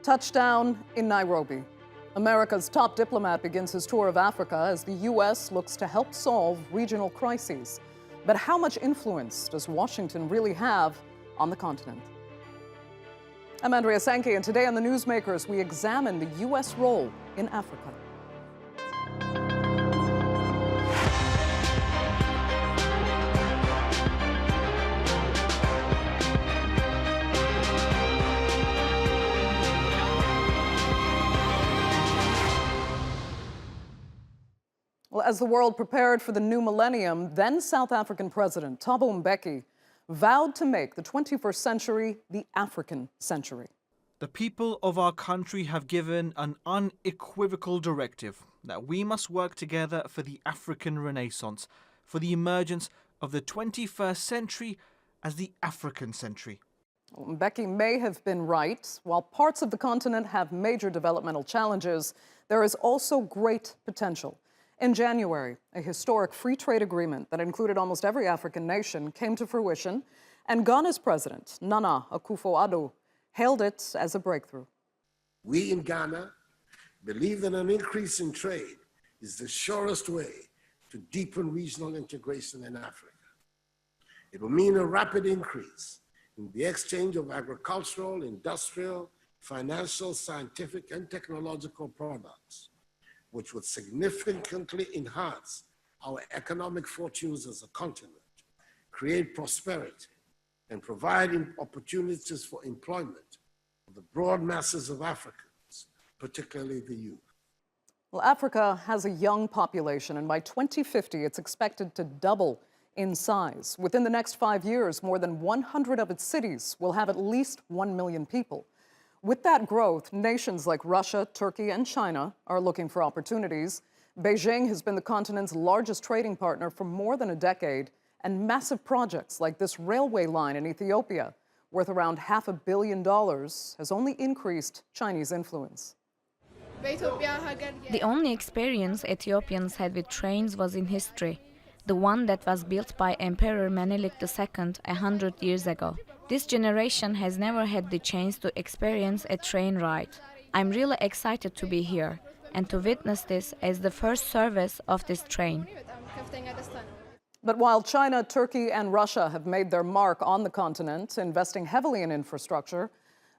Touchdown in Nairobi. America's top diplomat begins his tour of Africa as the U.S. looks to help solve regional crises. But how much influence does Washington really have on the continent? I'm Andrea Sankey, and today on The Newsmakers, we examine the U.S. role in Africa. Well, as the world prepared for the new millennium, then South African President Thabo Mbeki vowed to make the 21st century the African century. The people of our country have given an unequivocal directive that we must work together for the African Renaissance, for the emergence of the 21st century as the African century. Well, Mbeki may have been right. While parts of the continent have major developmental challenges, there is also great potential. In January, a historic free trade agreement that included almost every African nation came to fruition, and Ghana's president, Nana Akufo-Addo, hailed it as a breakthrough. We in Ghana believe that an increase in trade is the surest way to deepen regional integration in Africa. It will mean a rapid increase in the exchange of agricultural, industrial, financial, scientific, and technological products, which would significantly enhance our economic fortunes as a continent, create prosperity, and provide opportunities for employment for the broad masses of Africans, particularly the youth. Well, Africa has a young population, and by 2050, it's expected to double in size. Within the next 5 years, more than 100 of its cities will have at least 1 million people. With that growth, nations like Russia, Turkey, and China are looking for opportunities. Beijing has been the continent's largest trading partner for more than a decade, and massive projects like this railway line in Ethiopia, worth around $500 million, has only increased Chinese influence. The only experience Ethiopians had with trains was in history, the one that was built by Emperor Menelik II 100 years ago. This generation has never had the chance to experience a train ride. I'm really excited to be here and to witness this as the first service of this train. But while China, Turkey, and Russia have made their mark on the continent, investing heavily in infrastructure,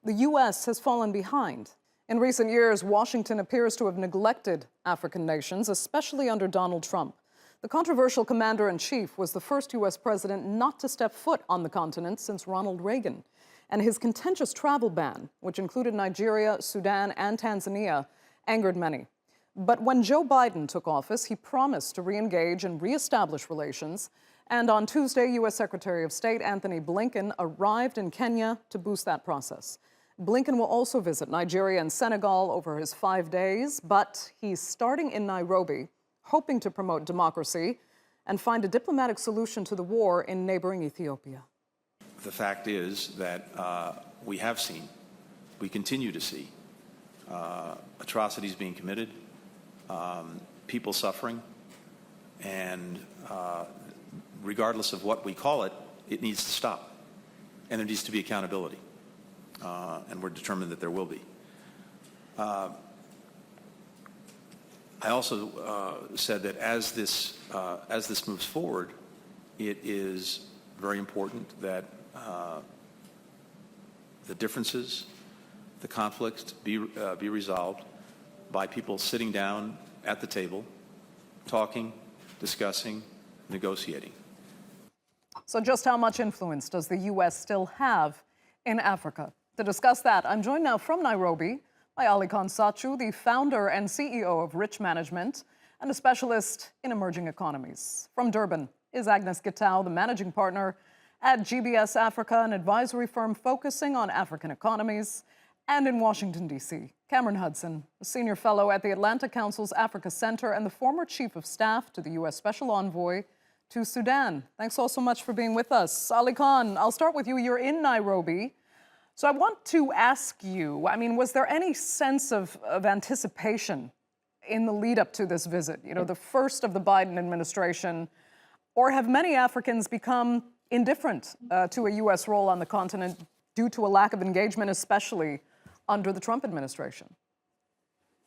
the U.S. has fallen behind. In recent years, Washington appears to have neglected African nations, especially under Donald Trump. The controversial commander-in-chief was the first U.S. president not to step foot on the continent since Ronald Reagan. And his contentious travel ban, which included Nigeria, Sudan, and Tanzania, angered many. But when Joe Biden took office, he promised to re-engage and re-establish relations. And on Tuesday, U.S. Secretary of State Antony Blinken arrived in Kenya to boost that process. Blinken will also visit Nigeria and Senegal over his 5 days, but he's starting in Nairobi, hoping to promote democracy and find a diplomatic solution to the war in neighboring Ethiopia. The fact is that we continue to see atrocities being committed, people suffering, and regardless of what we call it, it needs to stop. And there needs to be accountability. And we're determined that there will be. I also said that as this moves forward, it is very important that the differences, the conflicts be resolved by people sitting down at the table, talking, discussing, negotiating. So just how much influence does the U.S. still have in Africa? To discuss that, I'm joined now from Nairobi by Aly-Khan Satchu, the founder and CEO of Rich Management and a specialist in emerging economies. From Durban is Agnes Gitau, the managing partner at GBS Africa, an advisory firm focusing on African economies. And in Washington, D.C., Cameron Hudson, a senior fellow at the Atlantic Council's Africa Center and the former chief of staff to the U.S. Special Envoy to Sudan. Thanks all so much for being with us. Aly-Khan, I'll start with you. You're in Nairobi. So I want to ask you, was there any sense of anticipation in the lead up to this visit? You know, the first of the Biden administration, or have many Africans become indifferent to a U.S. role on the continent due to a lack of engagement, especially under the Trump administration?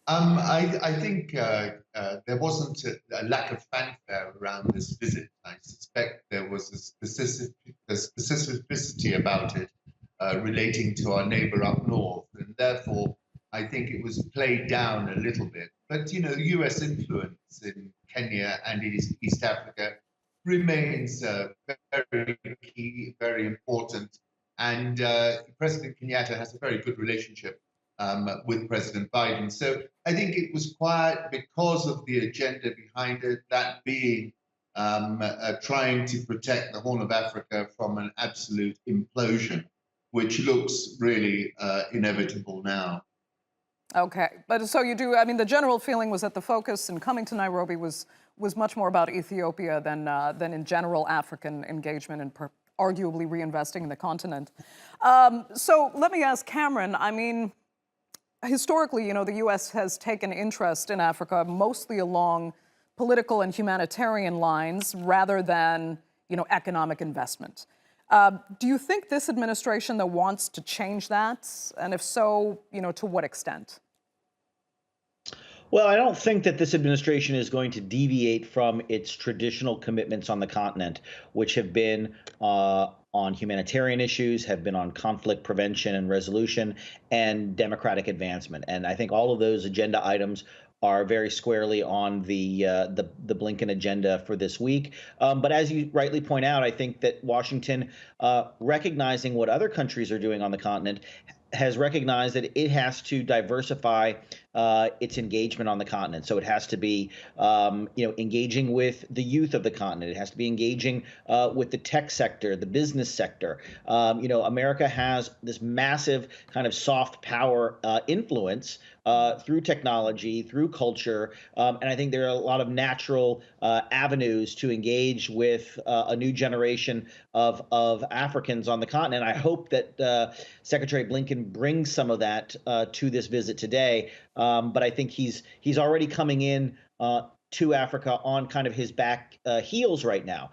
I think there wasn't a lack of fanfare around this visit. I suspect there was a specificity about it relating to our neighbor up north, and therefore I think it was played down a little bit. But, you know, US influence in Kenya and East Africa remains very key, very important. And President Kenyatta has a very good relationship with President Biden. So I think it was quiet because of the agenda behind it, that being trying to protect the Horn of Africa from an absolute implosion, which looks really inevitable now. Okay, but so you do, I mean, the general feeling was that the focus in coming to Nairobi was much more about Ethiopia than in general African engagement and arguably reinvesting in the continent. So let me ask Cameron, I mean, historically, you know, the U.S. has taken interest in Africa mostly along political and humanitarian lines rather than, you know, economic investment. Do you think this administration, though, wants to change that? And if so, you know, to what extent? Well, I don't think that this administration is going to deviate from its traditional commitments on the continent, which have been on humanitarian issues, have been on conflict prevention and resolution, and democratic advancement. And I think all of those agenda items are very squarely on the Blinken agenda for this week. But as you rightly point out, I think that Washington, recognizing what other countries are doing on the continent, has recognized that it has to diversify its engagement on the continent. So it has to be, engaging with the youth of the continent. It has to be engaging with the tech sector, the business sector. America has this massive kind of soft power influence through technology, through culture, and I think there are a lot of natural avenues to engage with a new generation of Africans on the continent. I hope that Secretary Blinken brings some of that to this visit today. But I think he's already coming in to Africa on kind of his back heels right now.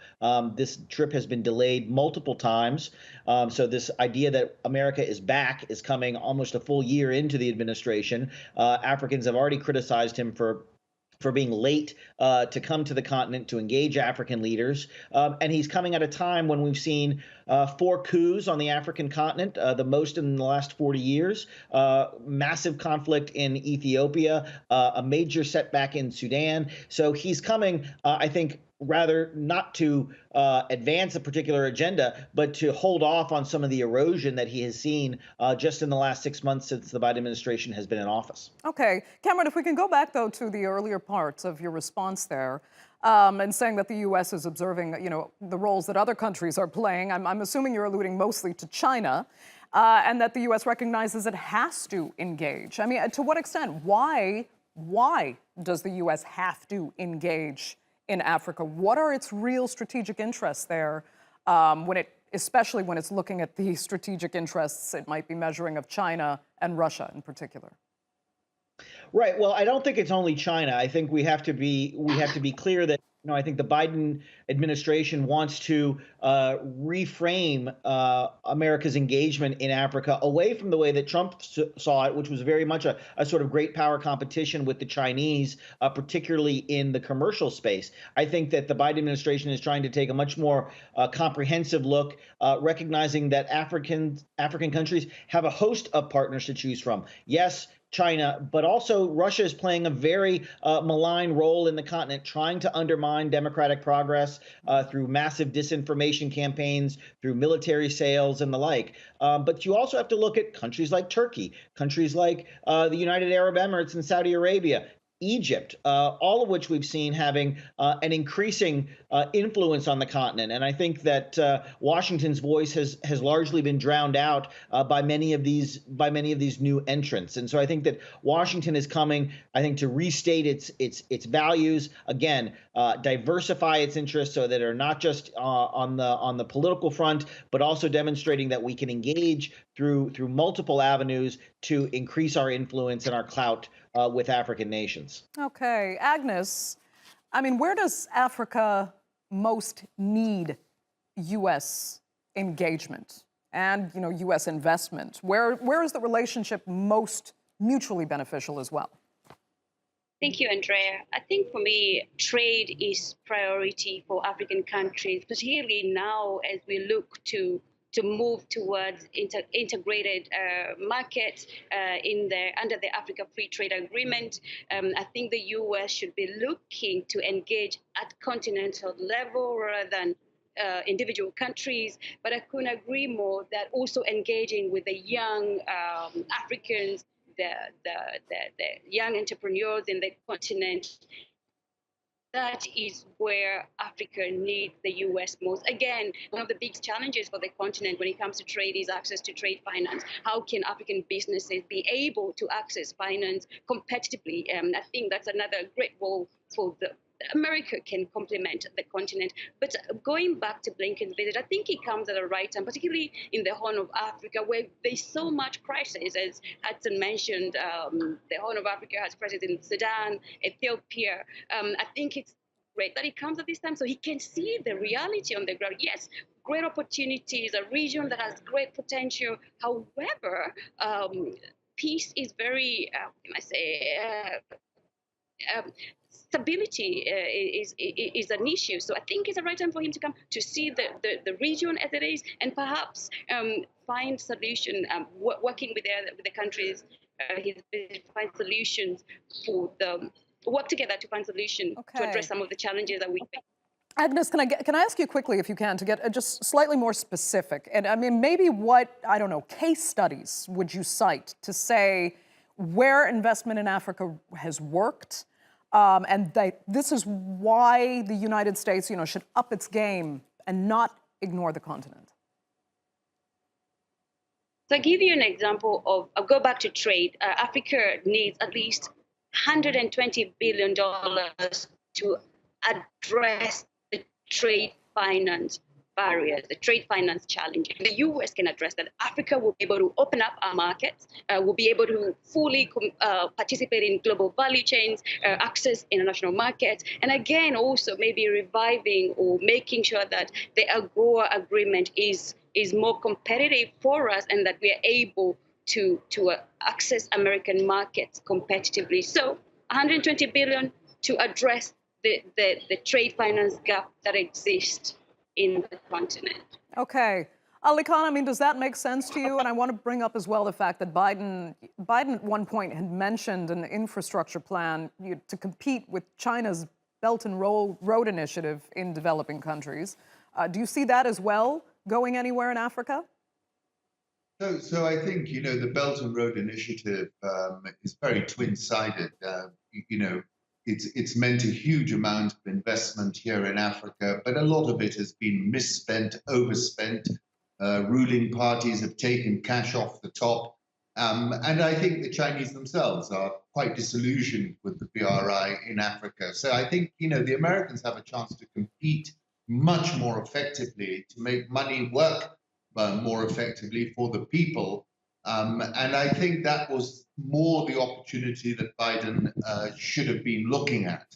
This trip has been delayed multiple times. So this idea that America is back is coming almost a full year into the administration. Africans have already criticized him for being late to come to the continent to engage African leaders. And he's coming at a time when we've seen 4 coups on the African continent, the most in the last 40 years, massive conflict in Ethiopia, a major setback in Sudan. So he's coming, I think, rather not to advance a particular agenda, but to hold off on some of the erosion that he has seen just in the last 6 months since the Biden administration has been in office. Okay. Cameron, if we can go back, though, to the earlier parts of your response there, and saying that the U.S. is observing, you know, the roles that other countries are playing. I'm assuming you're alluding mostly to China, and that the U.S. recognizes it has to engage. I mean, to what extent? Why does the U.S. have to engage in Africa? What are its real strategic interests there, especially when it's looking at the strategic interests it might be measuring of China and Russia in particular? Right. Well, I don't think it's only China. I think we have to be clear that, you know, I think the Biden administration wants to reframe America's engagement in Africa away from the way that Trump saw it, which was very much a sort of great power competition with the Chinese, particularly in the commercial space. I think that the Biden administration is trying to take a much more comprehensive look, recognizing that African countries have a host of partners to choose from. Yes, China, but also Russia is playing a very malign role in the continent, trying to undermine democratic progress through massive disinformation campaigns, through military sales and the like. But you also have to look at countries like Turkey, countries like the United Arab Emirates and Saudi Arabia, Egypt, all of which we've seen having an increasing influence on the continent. And I think that Washington's voice has largely been drowned out by many of these new entrants. And so I think that Washington is coming, I think, to restate its values, again, diversify its interests so that are not just on the political front, but also demonstrating that we can engage through multiple avenues to increase our influence and our clout with African nations. Okay. Agnes, I mean, where does Africa most need U.S. engagement? and, U.S. investment? Where is the relationship most mutually beneficial as well? Thank you, Andrea. I think for me, trade is priority for African countries, particularly now as we look to move towards integrated markets under the Africa Free Trade Agreement. I think the U.S. should be looking to engage at continental level rather than individual countries, but I couldn't agree more that also engaging with the young Africans, the young entrepreneurs in the continent. That is where Africa needs the U.S. most. Again, one of the big challenges for the continent when it comes to trade is access to trade finance. How can African businesses be able to access finance competitively? I think that's another great role for America can complement the continent. But going back to Blinken's visit, I think it comes at the right time, particularly in the Horn of Africa, where there's so much crisis. As Hudson mentioned, the Horn of Africa has crisis in Sudan, Ethiopia. I think it's great that it comes at this time so he can see the reality on the ground. Yes, great opportunities, a region that has great potential. However, peace is very, stability is an issue. So I think it's the right time for him to come to see the region as it is and perhaps find solution, working with the countries, find solutions work together to find solutions to address some of the challenges that we face. Agnes, can I ask you quickly, if you can, to get just slightly more specific? And I mean, maybe case studies would you cite to say where investment in Africa has worked, and this is why the United States, should up its game and not ignore the continent? So I'll give you an example of, I'll go back to trade. Africa needs at least $120 billion to address the trade finance barriers, the trade finance challenge. The U.S. can address that. Africa will be able to open up our markets, will be able to fully participate in global value chains, access international markets, and again, also maybe reviving or making sure that the AGOA agreement is more competitive for us and that we are able to access American markets competitively. So 120 billion to address the trade finance gap that exists in the continent. Okay. Aly-Khan, I mean, does that make sense to you? And I want to bring up as well the fact that Biden at one point had mentioned an infrastructure plan to compete with China's Belt and Road Initiative in developing countries. Do you see that as well going anywhere in Africa? So I think, the Belt and Road Initiative is very twin-sided. It's meant a huge amount of investment here in Africa, but a lot of it has been misspent, overspent. Ruling parties have taken cash off the top. And I think the Chinese themselves are quite disillusioned with the BRI in Africa. So I think, the Americans have a chance to compete much more effectively, to make money work more effectively for the people. And I think that was more the opportunity that Biden should have been looking at.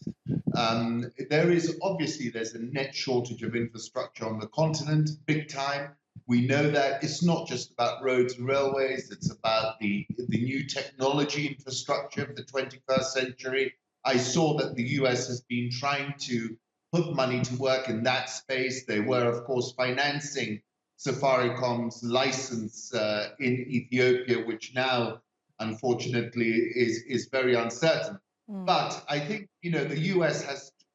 There's a net shortage of infrastructure on the continent, big time. We know that it's not just about roads and railways, it's about the new technology infrastructure of the 21st century. I saw that the US has been trying to put money to work in that space. They were, of course, financing Safaricom's license in Ethiopia, which now, unfortunately, is very uncertain. But I think, the US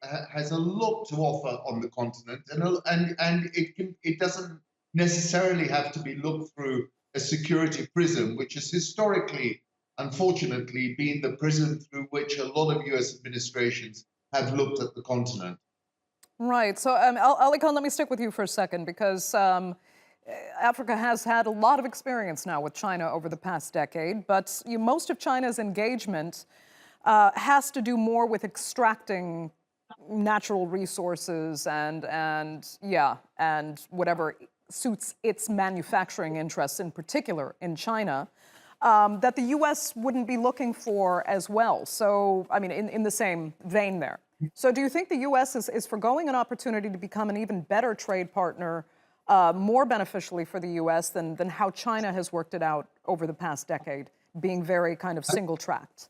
has a lot to offer on the continent, and it doesn't necessarily have to be looked through a security prism, which has historically, unfortunately, been the prism through which a lot of US administrations have looked at the continent. Right. So, Aly-Khan, let me stick with you for a second, because Africa has had a lot of experience now with China over the past decade, but most of China's engagement has to do more with extracting natural resources and whatever suits its manufacturing interests, in particular in China, that the U.S. wouldn't be looking for as well. So, I mean, in the same vein there. So do you think the U.S. is forgoing an opportunity to become an even better trade partner more beneficially for the U.S. than how China has worked it out over the past decade, being very kind of single-tracked?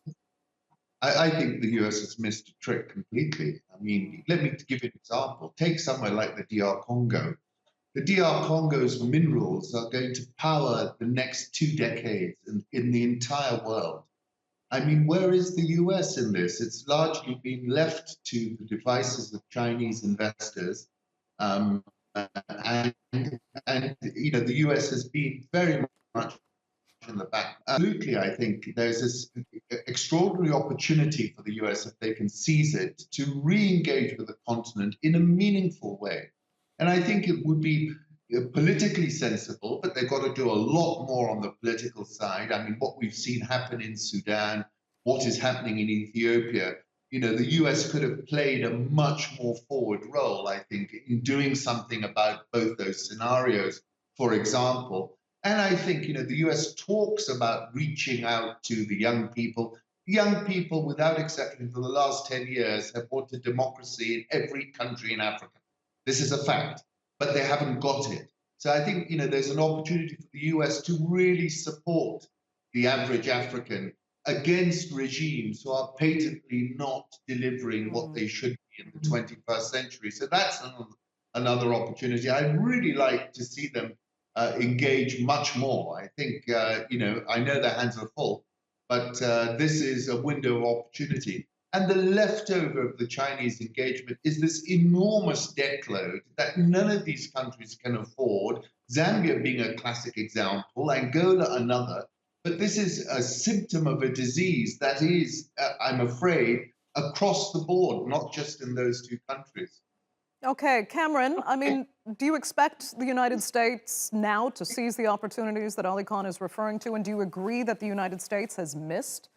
I think the US has missed a trick completely. I mean, let me give you an example. Take somewhere like the DR Congo. The DR Congo's minerals are going to power the next 2 decades in the entire world. I mean, where is the US in this? It's largely been left to the devices of Chinese investors. And you know, the US has been very much in the back. Absolutely, I think there's this extraordinary opportunity for the US, if they can seize it, to re-engage with the continent in a meaningful way. And I think it would be politically sensible, but they've got to do a lot more on the political side. I mean, what we've seen happen in Sudan, what is happening in Ethiopia, you know, the US could have played a much more forward role, I think, in doing something about both those scenarios, for example. And I think, you know, the US talks about reaching out to the young people. Young people, without exception, for the last 10 years have wanted democracy in every country in Africa. This is a fact, but they haven't got it. So I think, you know, there's an opportunity for the US to really support the average African against regimes who are patently not delivering what they should be in the 21st century. So that's another opportunity. I'd really like to see them engage much more. I think, you know, I know their hands are full, but this is a window of opportunity. And the leftover of the Chinese engagement is this enormous debt load that none of these countries can afford, Zambia being a classic example, Angola another. But this is a symptom of a disease that is, I'm afraid, across the board, not just in those 2 countries. Okay, Cameron, I mean, do you expect the United States now to seize the opportunities that Aly-Khan is referring to? And do you agree that the United States has missed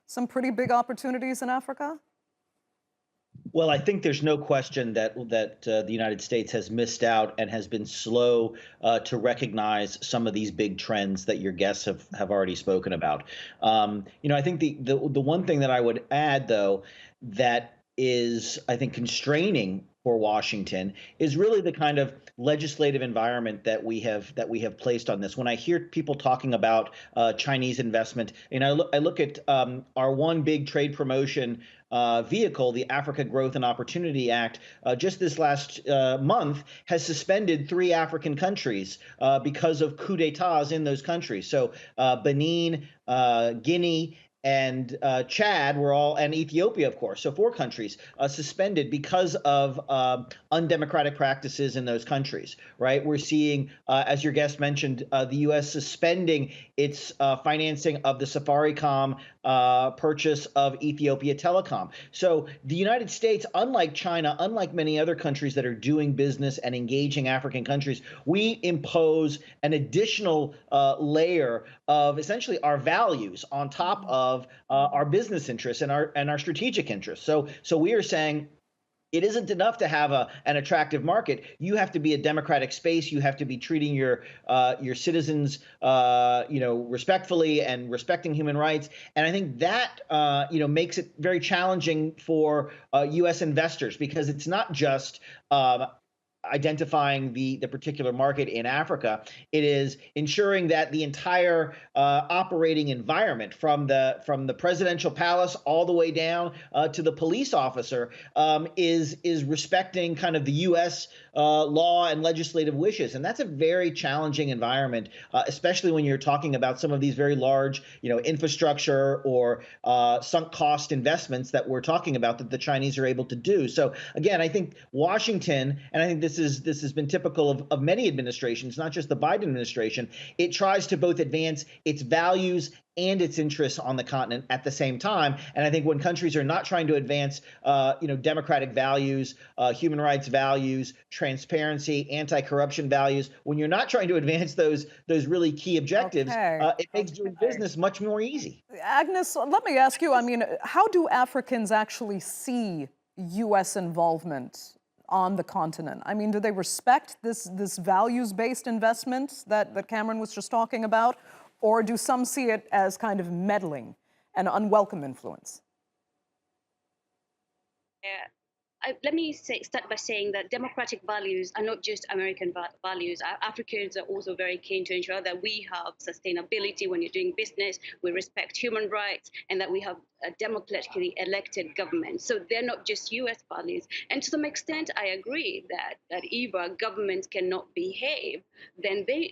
some pretty big opportunities in Africa? Well, I think there's no question that the United States has missed out and has been slow to recognize some of these big trends that your guests have already spoken about. You know, I think the one thing that I would add, though, that is, I think, constraining for Washington is really the kind of legislative environment that we have placed on this. When I hear people talking about Chinese investment, and I look at our one big trade promotion vehicle, the Africa Growth and Opportunity Act, just this last month has suspended 3 African countries because of coups d'etats in those countries. So Benin, Guinea, and Chad were all, and Ethiopia, of course, so 4 countries suspended because of undemocratic practices in those countries, right? We're seeing, as your guest mentioned, the U.S. suspending its financing of the Safaricom purchase of Ethiopia Telecom. So the United States, unlike China, unlike many other countries that are doing business and engaging African countries, we impose an additional layer of essentially our values on top of our business interests and our strategic interests. So we are saying, it isn't enough to have an attractive market. You have to be a democratic space. You have to be treating your citizens, you know, respectfully and respecting human rights. And I think that you know, makes it very challenging for U.S. investors, because it's not just identifying the particular market in Africa. It is ensuring that the entire operating environment, from the presidential palace all the way down to the police officer, is respecting kind of the U.S. Law and legislative wishes, and that's a very challenging environment, especially when you're talking about some of these very large, you know, infrastructure or sunk cost investments that we're talking about that the Chinese are able to do. So again, I think Washington, and I think this has been typical of many administrations, not just the Biden administration, it tries to both advance its values and its interests on the continent at the same time. And I think when countries are not trying to advance, you know, democratic values, human rights values, transparency, anti-corruption values, when you're not trying to advance those really key objectives, it makes doing business much more easy. Agnes, let me ask you, I mean, how do Africans actually see U.S. involvement on the continent? I mean, do they respect this values-based investment that Cameron was just talking about? Or do some see it as kind of meddling and unwelcome influence? let me start by saying that democratic values are not just American values. Africans are also very keen to ensure that we have sustainability when you're doing business, we respect human rights, and that we have a democratically elected government. So they're not just US values. And to some extent, I agree that if our governments cannot behave, then there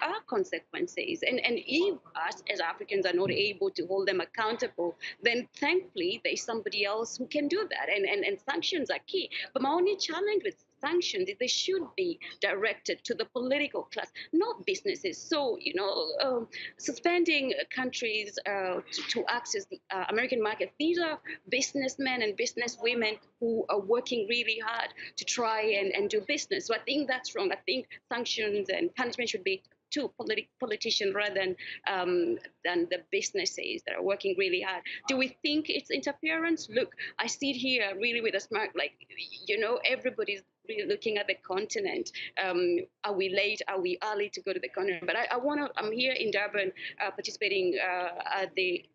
are consequences. And if us as Africans are not able to hold them accountable, then thankfully there's somebody else who can do that. And sanctions are key. But my only challenge with sanctions is they should be directed to the political class, not businesses. So, suspending countries to access the American market, these are businessmen and businesswomen who are working really hard to try and do business. So I think that's wrong. I think sanctions and punishment should be to politicians rather than the businesses that are working really hard. Do we think it's interference? Look, I sit here really with a smirk, like, everybody's really looking at the continent. Are we late? Are we early to go to the continent? But I'm here in Durban participating at the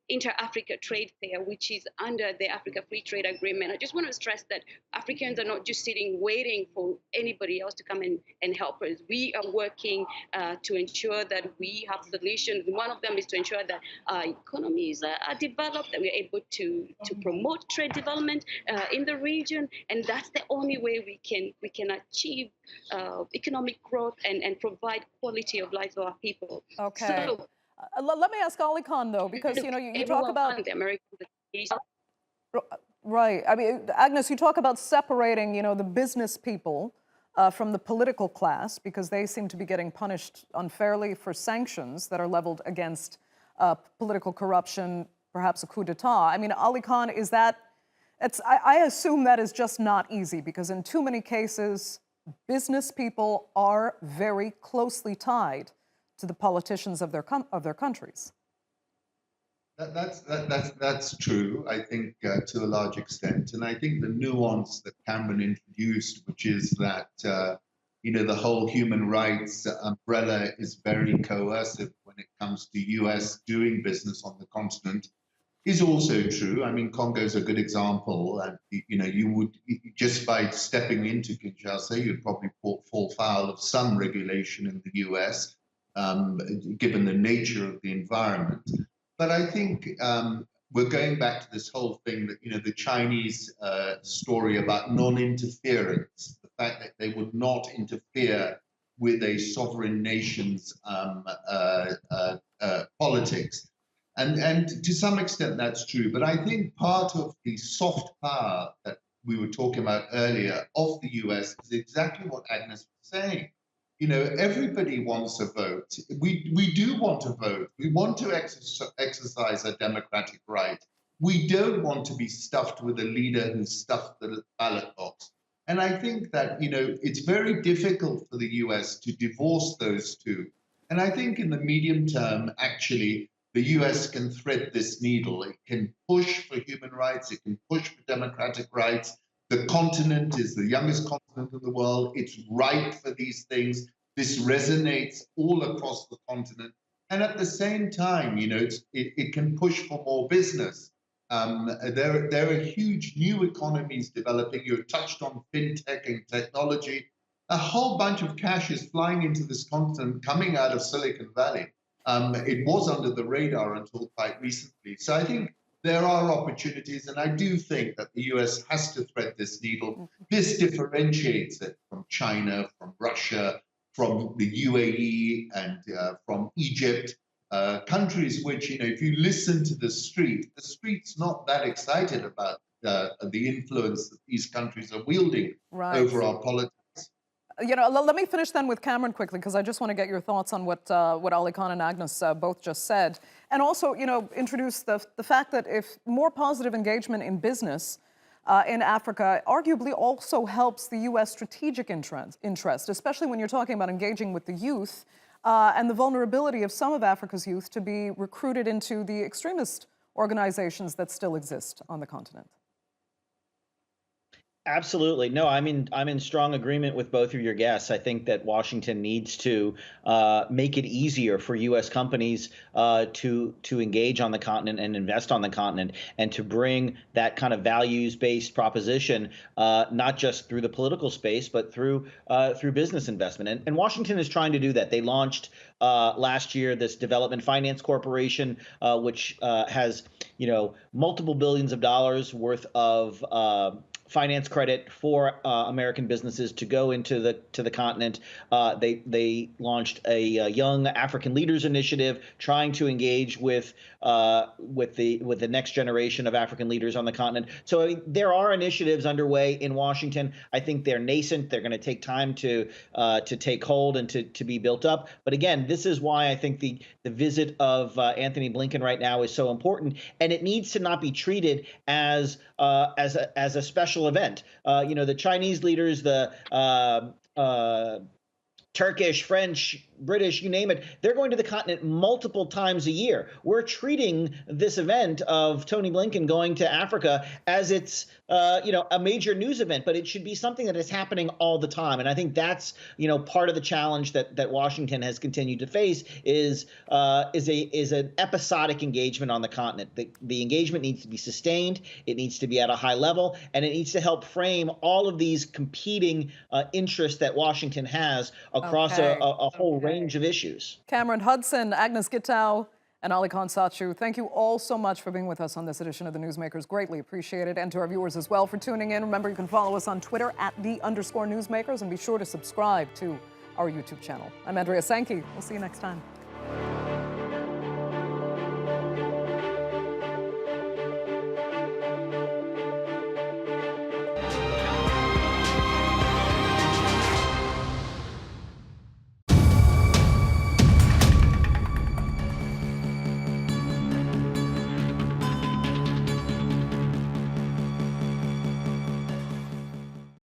Inter-Africa Trade Fair, which is under the Africa Free Trade Agreement. I just want to stress that Africans are not just sitting waiting for anybody else to come and help us. We are working to ensure that we have solutions. One of them is to ensure that our economies are developed, that we're able to promote trade development in the region, and that's the only way we can achieve economic growth and provide quality of life for our people. Okay. So, let me ask Aly-Khan, though, because, you talk about... the American... Right. I mean, Agnes, you talk about separating, the business people from the political class because they seem to be getting punished unfairly for sanctions that are leveled against political corruption, perhaps a coup d'etat. I mean, Aly-Khan, is that... I assume that is just not easy because in too many cases, business people are very closely tied to the politicians of their countries. That's true, I think, to a large extent. And I think the nuance that Cameron introduced, which is that, the whole human rights umbrella is very coercive when it comes to US doing business on the continent, is also true. I mean, Congo is a good example. And, you would, just by stepping into Kinshasa, you'd probably fall foul of some regulation in the US. Given the nature of the environment. But I think we're going back to this whole thing that, the Chinese story about non-interference, the fact that they would not interfere with a sovereign nation's politics. And to some extent that's true. But I think part of the soft power that we were talking about earlier of the US is exactly what Agnes was saying. Everybody wants a vote. We do want to vote. We want to exercise a democratic right. We don't want to be stuffed with a leader who stuffed the ballot box. And I think that, it's very difficult for the US to divorce those two. And I think in the medium term, actually, the US can thread this needle. It can push for human rights. It can push for democratic rights. The continent is the youngest continent in the world. It's ripe for these things. This resonates all across the continent. And at the same time, it can push for more business. There are huge new economies developing. You touched on fintech and technology. A whole bunch of cash is flying into this continent coming out of Silicon Valley. It was under the radar until quite recently. So I think there are opportunities, and I do think that the US has to thread this needle. This differentiates it from China, from Russia, from the UAE, and from Egypt, countries which, if you listen to the street's not that excited about the influence that these countries are wielding over our politics. Let me finish then with Cameron quickly, because I just want to get your thoughts on what Aly-Khan and Agnes both just said. And also, introduce the fact that if more positive engagement in business in Africa arguably also helps the U.S. strategic interest, especially when you're talking about engaging with the youth and the vulnerability of some of Africa's youth to be recruited into the extremist organizations that still exist on the continent. Absolutely. No, I'm in strong agreement with both of your guests. I think that Washington needs to make it easier for U.S. companies to engage on the continent and invest on the continent, and to bring that kind of values-based proposition, not just through the political space, but through business investment. And Washington is trying to do that. They launched last year this Development Finance Corporation, which has multiple billions of dollars worth of finance credit for American businesses to go into the continent. They launched a Young African Leaders Initiative, trying to engage with the next generation of African leaders on the continent. So I mean, there are initiatives underway in Washington. I think they're nascent. They're going to take time to take hold and to be built up. But again, this is why I think the visit of Antony Blinken right now is so important, and it needs to not be treated as a special event. The Chinese leaders, the Turkish, French, British, you name it, they're going to the continent multiple times a year. We're treating this event of Tony Blinken going to Africa as it's a major news event, but it should be something that is happening all the time. And I think that's part of the challenge that Washington has continued to face is an episodic engagement on the continent. The engagement needs to be sustained. It needs to be at a high level, and it needs to help frame all of these competing interests that Washington has across a whole range of issues. Cameron, Hudson, Agnes Gitau, and Aly-Khan Satchu, thank you all so much for being with us on this edition of The Newsmakers. Greatly appreciated. And to our viewers as well for tuning in. Remember, you can follow us on Twitter at @the_Newsmakers, and be sure to subscribe to our YouTube channel. I'm Andrea Sankey. We'll see you next time.